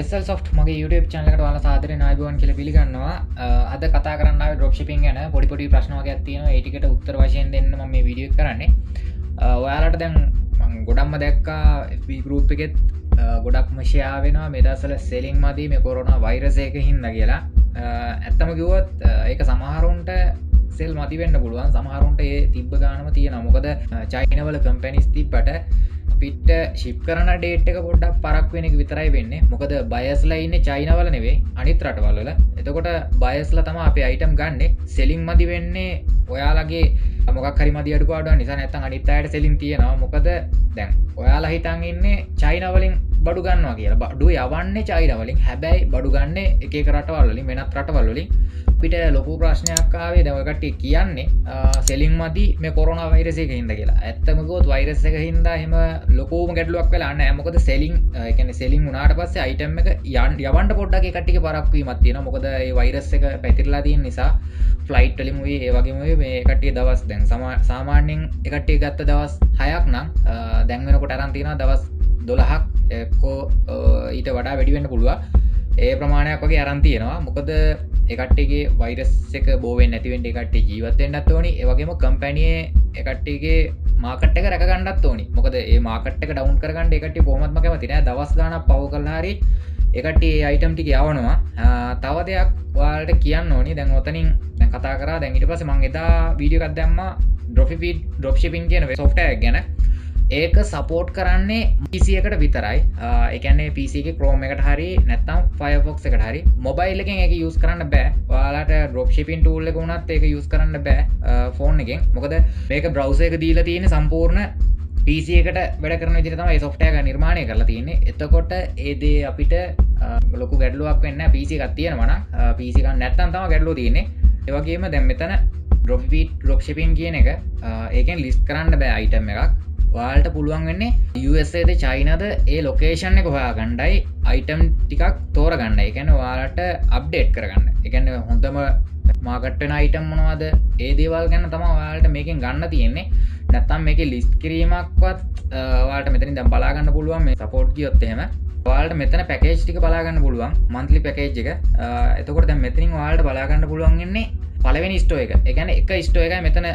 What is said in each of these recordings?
SL Soft මගේ YouTube channel එකට ඔයාලා සාදරයෙන් ආයුබෝවන් කියලා පිළිගන්නවා. අද කතා කරන්න ආවේ drop shipping ගැන පොඩි ප්‍රශ්න වගේක් තියෙනවා. ඒ ටිකට උත්තර වශයෙන් දෙන්න මම මේ වීඩියෝ එක කරන්නේ. ඔයාලට දැන් මම ගොඩක්ම දැක්කා FB group එකෙත් ගොඩක්ම share වෙනවා මේ දවස්වල selling මදි මේ corona virus එක හින්දා කියලා. ඇත්තම කිව්වොත් ඒක සමහරුන්ට sell මදි වෙන්න පුළුවන්. සමහරුන්ට ඒ තිබ්බ ගානම තියෙනවා. මොකද China වල companies තිබ්බට පිට ශිප් කරන ඩේට් එක පොඩ්ඩක් පරක් වෙන එක විතරයි වෙන්නේ. මොකද බයස්ලා ඉන්නේ චයිනා වල නෙවෙයි අනිත් රටවල් වල. එතකොට බයස්ලා තමයි අපේ අයිටම් ගන්නෙ. සෙලින් මදි වෙන්නේ ඔයාලගේ මොකක් හරි මදි අඩුපාඩුවක් නිසා නැත්නම් අනිත් අයට සෙලින් තියෙනවා. මොකද දැන් ඔයාලා හිතන් ඉන්නේ චයිනා වලින් බඩු ගන්නවා කියලා. බඩු යවන්නේ චයිනා වලින්. හැබැයි බඩු ගන්නේ එක එක රටවල් වලින් වෙනත් රටවල් වලින්. අපිට ලොකු ප්‍රශ්නයක් ආවේ දැන් ඔය කට්ටිය කියන්නේ සෙලින් මදි මේ කොරෝනා වෛරස් එකේ හින්දා කියලා. ඇත්තම කිව්වොත් වෛරස් එක හින්දා එහෙම ලොකුම ගැටලුවක් වෙලා නැහැ. මොකද සෙලින් ඒ කියන්නේ සෙලින් වුණාට පස්සේ අයිටම් එක යවන්න පොඩ්ඩක් ඒ කට්ටියගේ පරක් වීමක් තියෙනවා. මොකද ඒ වෛරස් එක පැතිරලා තියෙන නිසා ෆ්ලයිට් වලින් උයි ඒ වගේම උයි මේ කට්ටිය දවස් දැන් සාමාන්‍යයෙන් ඒ කට්ටිය ගත්ත දවස් 6ක් නම් දැන් වෙනකොට අරන් තියෙනවා දවස් 12ක් එක්කෝ ඊට වඩා වැඩි වෙන්න පුළුවන්. ඒ ප්‍රමාණයක් වගේ අරන් තියෙනවා. මොකද ඒ කට්ටියගේ වෛරස් එක බෝ වෙන්නේ නැති වෙන්න ඒ කට්ටිය ජීවත් වෙන්නත් ඕනි. ඒ වගේම කම්පැනියේ ඒ කට්ටියගේ මාකට් එක රැක ගන්නත් ඕනි. මොකද ඒ මාකට් එක ඩවුන් කරගන්න ඒ කට්ටිය කොහොමත්ම කැමති නෑ. දවස් ගාණක් පව කරලා හරි ඒ කට්ටිය ඒ අයිටම් ටික යවනවා. තව දෙයක් ඔයාලට කියන්න ඕනි. දැන් ඔතනින් දැන් කතා කරා. දැන් ඊට පස්සේ මම එදා වීඩියෝ එකක් දැම්මා drop shipping කියන software එක ගැන. ඒක සපෝට් කරන්නේ PC එකට විතරයි. ඒ කියන්නේ PC එකේ Chrome එකට හරි නැත්නම් Firefox එකට හරි මොබයිල් එකෙන් ඒක යූස් කරන්න බෑ. ඔයාලට drop shipping tool එක උනත් ඒක යූස් කරන්න බෑ ෆෝන් එකෙන්. මොකද මේක browser එක දීලා තියෙන්නේ සම්පූර්ණ PC එකට වැඩ කරන විදිහට තමයි මේ software එක නිර්මාණය කරලා තියෙන්නේ. එතකොට ඒ දේ අපිට ලොකු ගැටලුවක් වෙන්නේ නැහැ. PC එකක් තියෙනවා නම් PC එකක් නැත්නම් තමයි ගැටලුව තියෙන්නේ. ඒ වගේම දැන් මෙතන drop shipping කියන එක ඒකෙන් ලිස්ට් කරන්න බෑ item එකක්. ඔයාලට පුළුවන් වෙන්නේ USA ද චයිනාද ඒ ලොකේෂන් එක හොයාගන්නයි අයිටම් ටිකක් තෝරගන්න. ඒ කියන්නේ ඔයාලට අප්ඩේට් කරගන්න. ඒ කියන්නේ හොඳම මාකට් වෙන අයිටම් මොනවද? ඒ දේවල් ගැන තමයි ඔයාලට මේකෙන් ගන්න තියෙන්නේ. නැත්තම් මේකේ ලිස්ට් කිරීමක්වත් ඔයාලට මෙතනින් දැන් බලා ගන්න පුළුවන් මේ සපෝට් ගියොත් එහෙම. ඔයාලට මෙතන පැකේජ් ටික බලා ගන්න පුළුවන්. මන්ත්ලි පැකේජ් එක. එතකොට දැන් මෙතනින් ඔයාලට බලා ගන්න පුළුවන් ඉන්නේ පළවෙනි ස්ටෝ එක. ඒ කියන්නේ එක ස්ටෝ එකයි මෙතන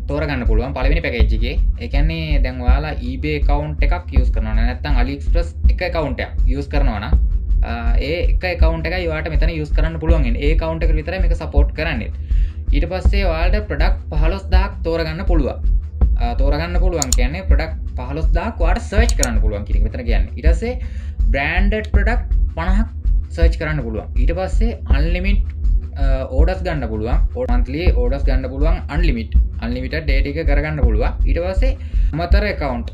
තෝරගන්න පුළුවන් පළවෙනි පැකේජ් එකේ. ඒ කියන්නේ දැන් ඔයාලා eBay account එකක් use කරනවා නැත්නම් AliExpress එක account එකක් use කරනවා නම් ඒ එක account එකයි ඔයාලට මෙතන use කරන්න පුළුවන් ඉන්නේ. ඒ account එකට විතරයි මේක support කරන්නේ. ඊට පස්සේ ඔයාලට product 15000ක් තෝරගන්න පුළුවන්. තෝරගන්න පුළුවන් කියන්නේ product 15000ක් ඔයාලට search කරන්න පුළුවන් කියන එක මෙතන කියන්නේ. ඊට පස්සේ branded product 50ක් search කරන්න පුළුවන්. ඊට පස්සේ unlimited ඕඩර්ස් ගන්න පුළුවන්. monthly orders ගන්න පුළුවන් unlimited data එක කරගන්න පුළුවන්. ඊට පස්සේ අමතර account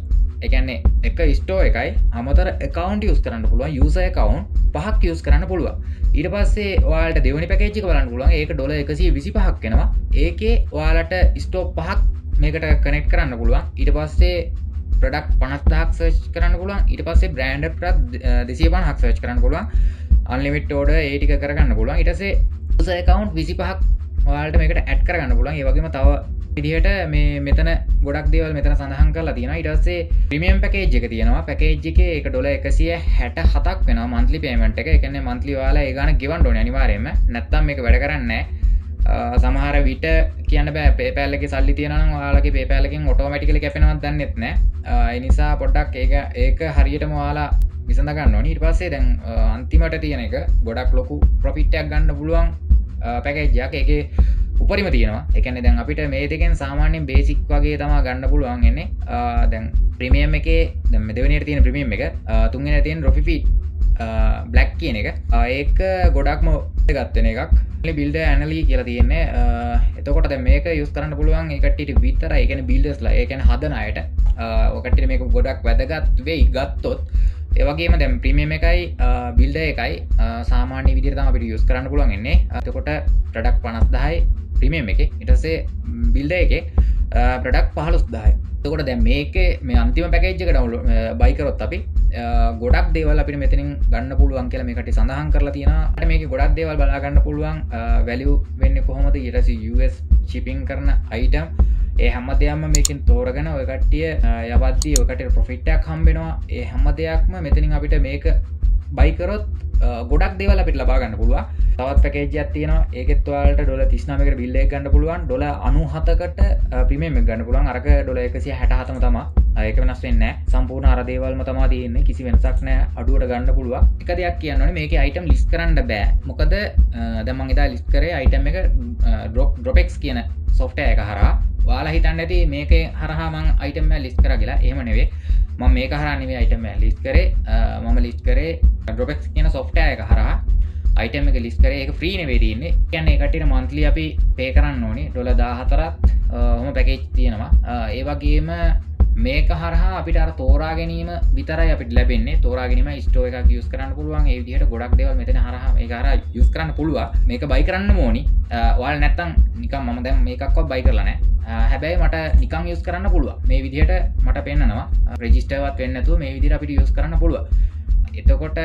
ඒ කියන්නේ එක store එකයි අමතර account use කරන්න පුළුවන්. user account 5ක් use කරන්න පුළුවන්. ඊට පස්සේ ඔයාලට දෙවෙනි package එක බලන්න පුළුවන්. ඒක $125ක් එනවා. ඒකේ ඔයාලට store 5ක් මේකට connect කරන්න පුළුවන්. ඊට පස්සේ product 50000ක් search කරන්න පුළුවන්. ඊට පස්සේ branded product 250ක් search කරන්න පුළුවන්. unlimited order ඒ ටික කරගන්න පුළුවන්. ඊට පස්සේ user account 25ක් ඔයාලට මේකට add කරගන්න පුළුවන්. ඒ වගේම තව විදිහට මේ මෙතන ගොඩක් දේවල් මෙතන සඳහන් කරලා තියෙනවා. ඊට පස්සේ ප්‍රීමියම් පැකේජ් එක තියෙනවා. පැකේජ් එකේ ඒක $167ක් වෙනවා monthly payment එක. ඒ කියන්නේ monthly ඔයාලා ඒ ගාන ගෙවන්න ඕනේ අනිවාර්යයෙන්ම. නැත්නම් මේක වැඩ කරන්නේ නැහැ. සමහර විට කියන්න බෑ PayPal එකේ සල්ලි තියෙනවා නම් ඔයාලගේ PayPal එකෙන් automatically කැපෙනවද දන්නෙත් නැහැ. ඒ නිසා පොඩ්ඩක් ඒක හරියටම ඔයාලා විසඳ ගන්න ඕනේ. ඊට පස්සේ දැන් අන්තිමට තියෙන එක ගොඩක් ලොකු ප්‍රොෆිට් එකක් ගන්න පුළුවන් පැකේජ් එකක්. ඒකේ උපරිම තියෙනවා. ඒ කියන්නේ දැන් අපිට මේ දෙකෙන් සාමාන්‍යයෙන් බේසික් වගේ තමයි ගන්න පුළුවන් එන්නේ. දැන් ප්‍රීමියම් එකේ දැන් මේ දෙවෙනියට තියෙන ප්‍රීමියම් එක, තුන්වෙනියට තියෙන Profit Black කියන එක. ඒක ගොඩක්ම ගත් වෙන එකක්. builder analysis කියලා තියෙන්නේ. එතකොට දැන් මේක use කරන්න පුළුවන් ඒ කට්ටියට විතරයි. ඒ කියන්නේ buildersලා, ඒ කියන්නේ හදන අයට. ඔය කට්ටියට මේක ගොඩක් වැදගත් වෙයි ගත්තොත්. ඒ වගේම දැන් ප්‍රීමියම් එකයි builder එකයි සාමාන්‍ය විදිහට තමයි අපිට use කරන්න පුළුවන් ඉන්නේ. එතකොට product 50000යි ප්‍රීමියම් එකේ. ඊට පස්සේ builder එකේ product 15000යි. එතකොට දැන් මේකේ මේ අන්තිම පැකේජ් එක ඩවුන්ලෝඩ් බයි කරොත් අපි ගොඩක් දේවල් අපිට මෙතනින් ගන්න පුළුවන් කියලා මේකට සඳහන් කරලා තියෙනවා. මේකේ ගොඩක් දේවල් බලා ගන්න පුළුවන්. වැලියු වෙන්නේ කොහොමද? ඊට පස්සේ US shipping කරන item ඒ හැම දෙයක්ම මේකෙන් තෝරගෙන ඔය කට්ටිය යවද්දී ඔය කට්ටියට ප්‍රොෆිට් එකක් හම්බ වෙනවා. ඒ හැම දෙයක්ම මෙතනින් අපිට මේක බයි කරොත් ගොඩක් දේවල් අපිට ලබා ගන්න පුළුවන්. තවත් පැකේජ් එකක් තියෙනවා. ඒකෙත් ඔයාලට ඩොලර් 39කට බිල් එකක් ගන්න පුළුවන්. ඩොලර් 97කට ප්‍රීමියම් එක ගන්න පුළුවන්. අරක ඩොලර් 167ම තමයි. ඒක වෙනස් වෙන්නේ නැහැ. සම්පූර්ණ අර දේවල්ම තමයි තියෙන්නේ. කිසි වෙනසක් නැහැ. අඩුවට ගන්න පුළුවන්. එක දෙයක් කියන්න ඕනේ මේකේ අයිටම් ලිස්ට් කරන්න බෑ. මොකද දැන් මම ඉදා ලිස්ට් කරේ අයිටම් එක Dropex කියන software එක හරහා. ඔයාලා හිතන්න ඇති මේකේ හරහා මම අයිටම් එක ලිස්ට් කරා කියලා. එහෙම නෙවෙයි. මම මේක හරහා නෙවෙයි අයිටම් එක ලිස්ට් කරේ. මම ලිස්ට් කරේ Dropex කියන software එක හරහා. අයිටම් එක ලිස්ට් කරේ. ඒක ෆ්‍රී නෙවෙයි තියෙන්නේ. කියන්නේ ඒ කට්ටියට monthly අපි pay කරන්න ඕනේ. $14ක් ඔහොම පැකේජ් තියෙනවා. ඒ වගේම මේක හරහා අපිට අර තෝරා ගැනීම විතරයි අපිට ලැබෙන්නේ. තෝරා ගැනීම ස්ටෝර් එකක් යූස් කරන්න පුළුවන්. ඒ විදිහට ගොඩක් දේවල් මෙතන හරහා මේක හරහා යූස් කරන්න පුළුවන්. මේක බයි කරන්න ඕනි. ඔයාලා නැත්තම් නිකන් මම දැන් මේකක්වත් බයි කරලා නැහැ. හැබැයි මට නිකන් යූස් කරන්න පුළුවන්. මේ විදිහට මට පෙන්නනවා. රෙජිස්ටර්වත් වෙන්නේ නැතුව මේ විදිහට අපිට යූස් කරන්න පුළුවන්. එතකොට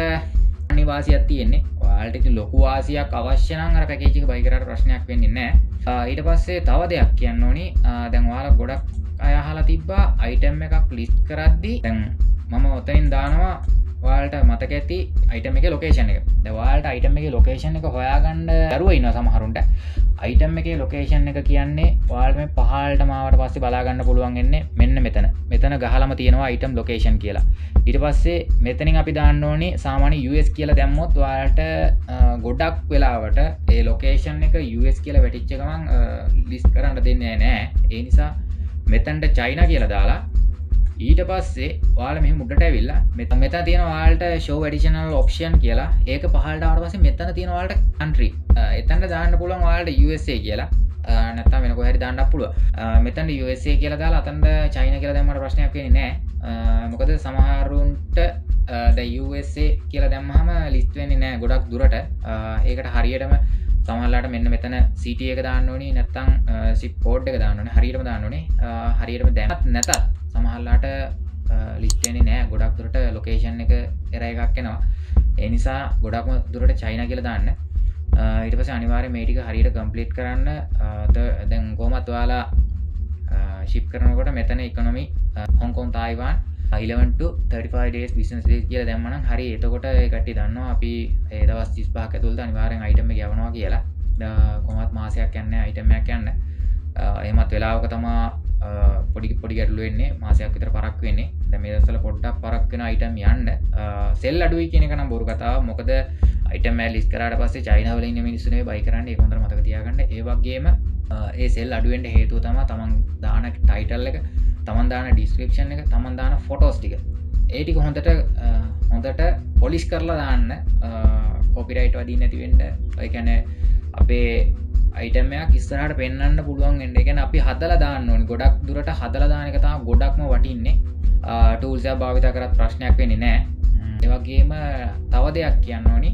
අනිවාසියක් තියෙන්නේ. ඔයාලට ඉතින් ලොකු වාසියක් අවශ්‍ය නම් අර පැකේජ් එක බයි කරාට ප්‍රශ්නයක් වෙන්නේ නැහැ. ඊට පස්සේ තව දෙයක් කියන්න ඕනි. දැන් ඔයාලා ගොඩක් අය අහලා තිබ්බා අයිටම් එකක් ලිස්ට් කරද්දී දැන් මම ඔතනින් දානවා ඔයාලට මතක ඇති අයිටම් එකේ ලොකේෂන් එක. දැන් ඔයාලට අයිටම් එකේ ලොකේෂන් එක හොයාගන්න දරුවෝ ඉන්නවා සමහරුන්ට. අයිටම් එකේ ලොකේෂන් එක කියන්නේ ඔයාලට මේ පහළටම ආවට පස්සේ බලා ගන්න පුළුවන් වෙන්නේ මෙන්න මෙතන. මෙතන ගහලම තියෙනවා අයිටම් ලොකේෂන් කියලා. ඊට පස්සේ මෙතනින් අපි දාන්න ඕනේ සාමාන්‍ය US කියලා දැම්මොත් ඔයාලට ගොඩක් වෙලාවට ඒ ලොකේෂන් එක US කියලා වැටිච්ච ගමන් ලිස්ට් කරන්න දෙන්නේ නැහැ. ඒ නිසා මෙතන්ට චයිනා කියලා දාලා ඊට පස්සේ ඔයාලා මෙහෙම උඩට ඇවිල්ලා මෙතන තියෙන ඔයාලට show additional option කියලා ඒක පහළට ආවට පස්සේ මෙතන තියෙන ඔයාලට country එතනට දාන්න පුළුවන් ඔයාලට USA කියලා නැත්නම් වෙන කොහේ හරි දාන්නත් පුළුවන් මෙතන USA කියලා දාලා අතනට චයිනා කියලා දැම්මම ප්‍රශ්නයක් වෙන්නේ නැහැ මොකද සමහරුන්ට දැන් USA කියලා දැම්මහම ලිස්ට් වෙන්නේ නැහැ ගොඩක් දුරට ඒකට හරියටම සමහරලාට මෙන්න මෙතන CT එක දාන්න ඕනේ නැත්නම් zip code එක දාන්න ඕනේ හරියටම දාන්න ඕනේ හරියටම දැනත් නැතත් සමහරලාට ලිස්ට් වෙන්නේ නැහැ ගොඩක් දුරට ලොකේෂන් එක error එකක් එනවා ඒ නිසා ගොඩක්ම දුරට චයිනා කියලා දාන්න ඊට පස්සේ අනිවාර්යයෙන් මේ ටික හරියට කම්ප්ලීට් කරන්න දැන් කොහොමත් ඔයාලා ship කරනකොට මෙතන economy Hong Kong Taiwan 11 to 35 days business days කියලා දැම්මම නම් හරි එතකොට ඒ කට්ටිය දන්නවා අපි ඒ දවස් 35ක ඇතුළත අනිවාර්යෙන් item එක යවනවා කියලා. කොහොමත් මාසයක් යන්නේ item එකක් යන්න. එහෙමත් වෙලාවක තමයි පොඩි ගැටලු වෙන්නේ මාසයක් විතර පරක් වෙන්නේ. දැන් මේ දවස්වල පොඩ්ඩක් පරක් වෙන item යන්න. සෙල් අඩුයි කියන එක නම් බොරු කතාවක්. මොකද item එක ලිස්ට් කරාට පස්සේ චයිනා වල ඉන්න මිනිස්සු නෙවෙයි buy කරන්නේ. ඒක හොඳට මතක තියාගන්න. ඒ වගේම ඒ සෙල් අඩු වෙන්න හේතුව තමයි තමන් දාන title එක තමන් දාන ඩිස්ක්‍රිප්ෂන් එක තමන් දාන ෆොටෝස් ටික ඒ ටික හොඳට පොලිෂ් කරලා දාන්න කොපිරයිට් වදින්න නැති වෙන්න ඒ කියන්නේ අපේ අයිටම් එකක් ඉස්සරහට පෙන්වන්න පුළුවන් වෙන්න. ඒ කියන්නේ අපි හදලා දාන්න ඕනේ. ගොඩක් දුරට හදලා දාන එක තමයි ගොඩක්ම වටින්නේ. ටූල්ස් එක භාවිත කරත් ප්‍රශ්නයක් වෙන්නේ නැහැ. ඒ වගේම තව දෙයක් කියන්න ඕනි.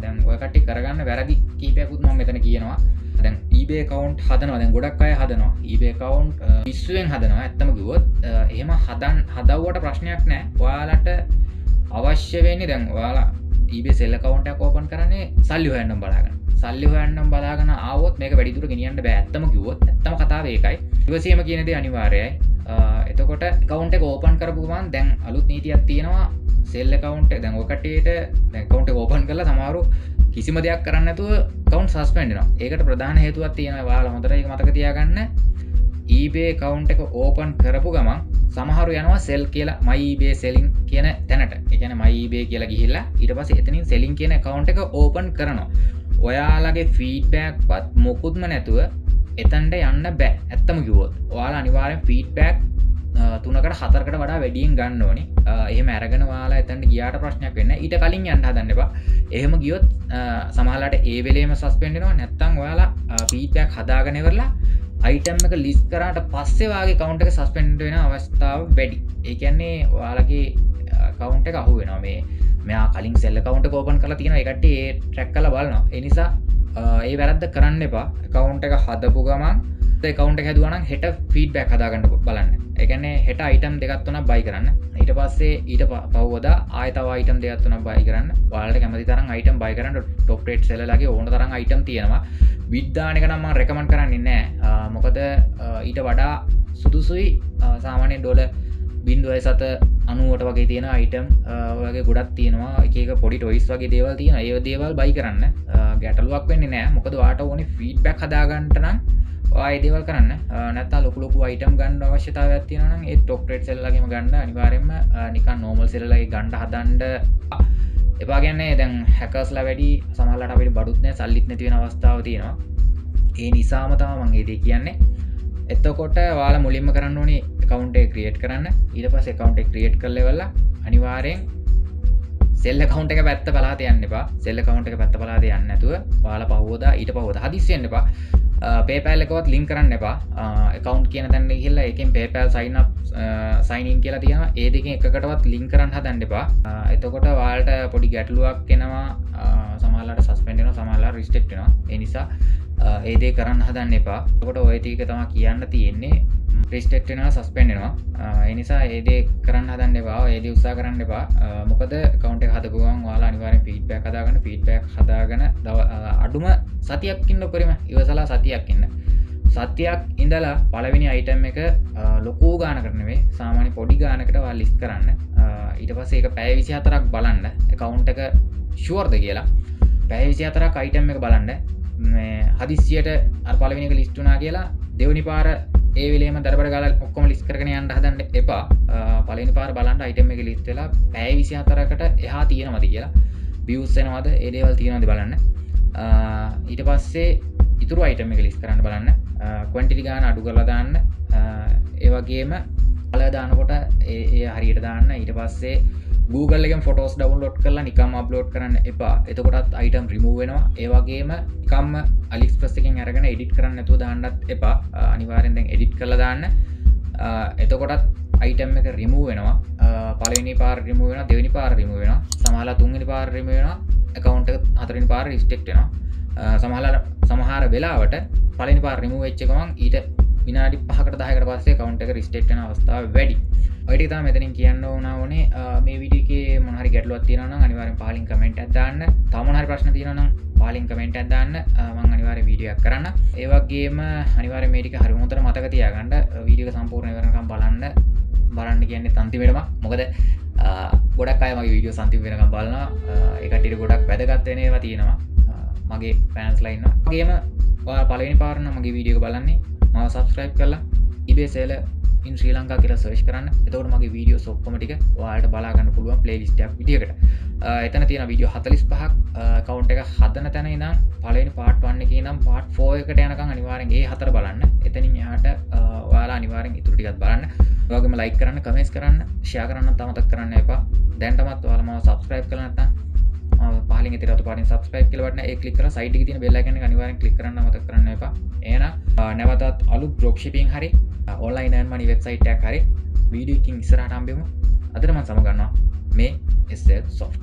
දැන් ඔය කට්ටිය කරගන්න වැරදි කීපයක්ත් මම මෙතන කියනවා. දැන් eBay account හදනවා. දැන් ගොඩක් අය හදනවා. eBay account පිස්සුවෙන් හදනවා. ඇත්තම කිව්වොත් එහෙම හදවුවට ප්‍රශ්නයක් නැහැ. ඔයාලට අවශ්‍ය වෙන්නේ දැන් ඔයාලා eBay sell account එකක් open කරන්නේ සල්ලි හොයන්නම් බලාගෙන. සල්ලි හොයන්නම් බලාගෙන ආවොත් මේක වැඩි දුර ගෙනියන්න බෑ. ඇත්තම කිව්වොත් ඇත්තම කතාව ඒකයි. ඉවසීම කියන දේ අනිවාර්යයි. එතකොට account එක open කරපු ගමන් දැන් අලුත් නීතියක් තියෙනවා. sell account එක දැන් ඔය කට්ටියට දැන් account එක open කරලා සමහරව කිසිම දෙයක් කරන්න නැතුව account suspend වෙනවා. ඒකට ප්‍රධාන හේතුවක් තියෙනවා. ඔයාලා හොඳට ඒක මතක තියාගන්න. eBay account එක open කරපු ගමන් සමහරු යනවා sell කියලා my eBay selling කියන තැනට. ඒ කියන්නේ my eBay කියලා ගිහිල්ලා ඊට පස්සේ එතනින් selling කියන account එක open කරනවා. ඔයාලගේ feedback වත් මොකුත්ම නැතුව එතනට යන්න බෑ. ඇත්තම කිව්වොත්. ඔයාලා අනිවාර්යෙන් feedback 3කට 4කට වඩා වැඩියෙන් ගන්න ඕනේ. එහෙම අරගෙන ඔයාලා එතනට ගියාට ප්‍රශ්නයක් වෙන්නේ නැහැ. ඊට කලින් යන්න හදන්න එපා. එහෙම ගියොත් සමහරලාට ඒ වෙලේම සස්පෙන්ඩ් වෙනවා. නැත්නම් ඔයාලා ෆීඩ්බැක් හදාගෙන ඉවරලා item එක ලිස්ට් කරාට පස්සේ වාගේ account එක සස්පෙන්ඩ් වෙන අවස්ථාව වැඩි. ඒ කියන්නේ ඔයාලගේ account එක අහු වෙනවා. මෙයා කලින් sell account එක open කරලා තියෙනවා. ඒ කට්ටිය ඒ track කරලා බලනවා. ඒ නිසා ඒ වැරද්ද කරන්න එපා. account එක හදපු ගමන් account එක හැදුවා නම් හෙට feedback හදාගන්න බලන්න. ඒ කියන්නේ හෙට item දෙකක් තුනක් buy කරන්න. ඊට පස්සේ ඊට පහුවදා ආයෙ තව item දෙකක් තුනක් buy කරන්න. ඔයාලට කැමති තරම් item buy කරන්න top rate sellerලාගේ ඕන තරම් item තියෙනවා. bid දාන එක නම් මම recommend කරන්නේ නැහැ. මොකද ඊට වඩා සුදුසුයි සාමාන්‍ය ඩොලර් 0.7 90ට වගේ තියෙන අයිටම් වගේ ගොඩක් තියෙනවා එක එක පොඩි ටොයිස් වගේ දේවල් තියෙනවා ඒ දේවල් බයි කරන්න ගැටලුවක් වෙන්නේ නැහැ මොකද ඔයාට ඕනේ ෆීඩ්බැක් හදාගන්න නම් ඔයා ඒ දේවල් කරන්න නැත්නම් ලොකු ලොකු අයිටම් ගන්න අවශ්‍යතාවයක් තියෙනවා නම් ඒ ටොප් රේට් සෙල් එකේම ගන්න අනිවාර්යයෙන්ම නිකන් නෝමල් සෙල් එකේ ගන්න හදන්න එපා කියන්නේ දැන් හැකර්ස්ලා වැඩි සමහරවිට අපිට බඩුත් නැහැ සල්ලිත් නැති වෙන අවස්ථාවක් තියෙනවා ඒ නිසාම තමයි මම මේ දේ කියන්නේ එතකොට ඔයාලා මුලින්ම කරන්න ඕනේ account එක create කරන්න ඊට පස්සේ account එක create කරලා ඉවරලා අනිවාර්යෙන් sell account එක පැත්ත බලාත යන්න එපා sell account එක පැත්ත බලාත යන්න නැතුව ඔයාලා පහුවදා ඊට පහුවදා හදිස්සි වෙන්න එපා PayPal එකවත් link කරන්න එපා account කියන තැනට ගිහිල්ලා ඒකෙන් PayPal sign in කියලා තියෙනවා ඒ දෙකෙන් එකකටවත් link කරන්න හදන්න එපා එතකොට ඔයාලට පොඩි ගැටලුවක් එනවා සමහරවිට suspend වෙනවා සමහරවිට restrict වෙනවා ඒ නිසා ඒ දේ කරන්න හදන්න එපා එතකොට ඔය ටික තමයි කියන්න තියෙන්නේ restrict වෙනවා suspend වෙනවා ඒ නිසා ඒ දේ කරන්න හදන්න එපා ඒ දේ උත්සාහ කරන්න එපා මොකද account එක හදපු ගමන් ඔයාලා අනිවාර්යෙන් feedback හදාගෙන අඩුම සතියක් ඉන්න උපරිම ඉවසලා සතියක් ඉන්න සතියක් ඉඳලා පළවෙනි item එක ලොකු ගානකට නෙවෙයි සාමාන්‍ය පොඩි ගානකට ඔයාලා list කරන්න ඊට පස්සේ ඒක පැය 24ක් බලන්න account එක sure ද කියලා පැය 24ක් item එක බලන්න මේ හදිස්සියට අර පළවෙනි එක list වුණා කියලා දෙවෙනි පාර ඒ වෙලේම දරබර ගාලා ඔක්කොම ලිස්ට් කරගෙන යන්න හදන්න එපා. පළවෙනි පාර බලන්න item එකේ ලිස්ට් වෙලා පැය 24කට එහා තියෙනවද කියලා. views එනවද? ඒ දේවල් තියෙනවද බලන්න. ඊට පස්සේ ඉතුරු item එක ලිස්ට් කරන්න බලන්න. quantity ගාන අඩු කරලා දාන්න. ඒ වගේම කලර් දානකොට ඒ හරියට දාන්න. ඊට පස්සේ Google එකෙන් photos download කරලා නිකම්ම upload කරන්න එපා. එතකොටත් item remove වෙනවා. ඒ වගේම නිකම්ම AliExpress එකෙන් අරගෙන edit කරන්න නැතුව දාන්නත් එපා. අනිවාර්යෙන් දැන් edit කරලා දාන්න. එතකොටත් item එක remove වෙනවා. පළවෙනි පාර remove වෙනවා, දෙවෙනි පාර remove වෙනවා. සමහරවිට තුන්වෙනි පාර remove වෙනවා. account එක හතරවෙනි පාර restrict වෙනවා. සමහර වෙලාවට පළවෙනි පාර remove වෙච්ච ගමන් ඊට විනාඩි 5කට 10කට පස්සේ account එක restrict වෙන අවස්ථාව වැඩි. ඔය ටික තමයි මෙතනින් කියන්න ඕනේ මේ වීඩියෝ එකේ මොන හරි ගැටලුවක් තියෙනවා නම් අනිවාර්යෙන් පහලින් කමෙන්ට් එකක් දාන්න. තව මොන හරි ප්‍රශ්න තියෙනවා නම් පහලින් කමෙන්ට් එකක් දාන්න. මම අනිවාර්යෙන් වීඩියෝ එකක් කරන්න. ඒ වගේම අනිවාර්යෙන් මේ ටික හරියම හොඳට මතක තියාගන්න. වීඩියෝ එක සම්පූර්ණ වෙනකම් බලන්න කියන්නේ අන්තිමටම. මොකද ගොඩක් අය මගේ වීඩියෝ අන්තිම වෙනකම් බලනවා. ඒ කට්ටියට ගොඩක් වැදගත් වෙන ඒවා තියෙනවා. මගේ ෆෑන්ස්ලා ඉන්නවා. ඒ වගේම ඔයාලා පළවෙනි පාර නම් මගේ වීඩියෝ එක බලන්නේ මාව subscribe කරලා eBay seller in Sri Lanka කියලා search කරන්න. එතකොට මගේ වීඩියෝස් ඔක්කොම ටික ඔයාලට බලා ගන්න පුළුවන් playlist එකක් විදියකට. එතන තියෙන වීඩියෝ 45ක් account එක හදන තැන ඉඳන් පළවෙනි part 1 එකේ ඉඳන් part 4 එකට යනකම් අනිවාර්යෙන් ඒ හතර බලන්න. එතනින් එහාට ඔයාලා අනිවාර්යෙන් ඉතුරු ටිකත් බලන්න. ඒ වගේම like කරන්න, comments කරන්න, share කරන්න අමතක කරන්න එපා. දැන් තමත් ඔයාලා මාව subscribe කරලා නැත්නම් පහලින් ඉතින් රතු පාටින් subscribe කියලා බටන ඒ click කරලා side එකේ තියෙන bell icon එක අනිවාර්යෙන් click කරන්න අමතක කරන්න එපා. එහෙනම් නැවතත් අලුත් drop shipping හරි online earn money website එකක් හරි වීඩියෝ එකකින් ඉස්සරහට හම්බෙමු. අදට මම සමගන්නවා මේ SL Soft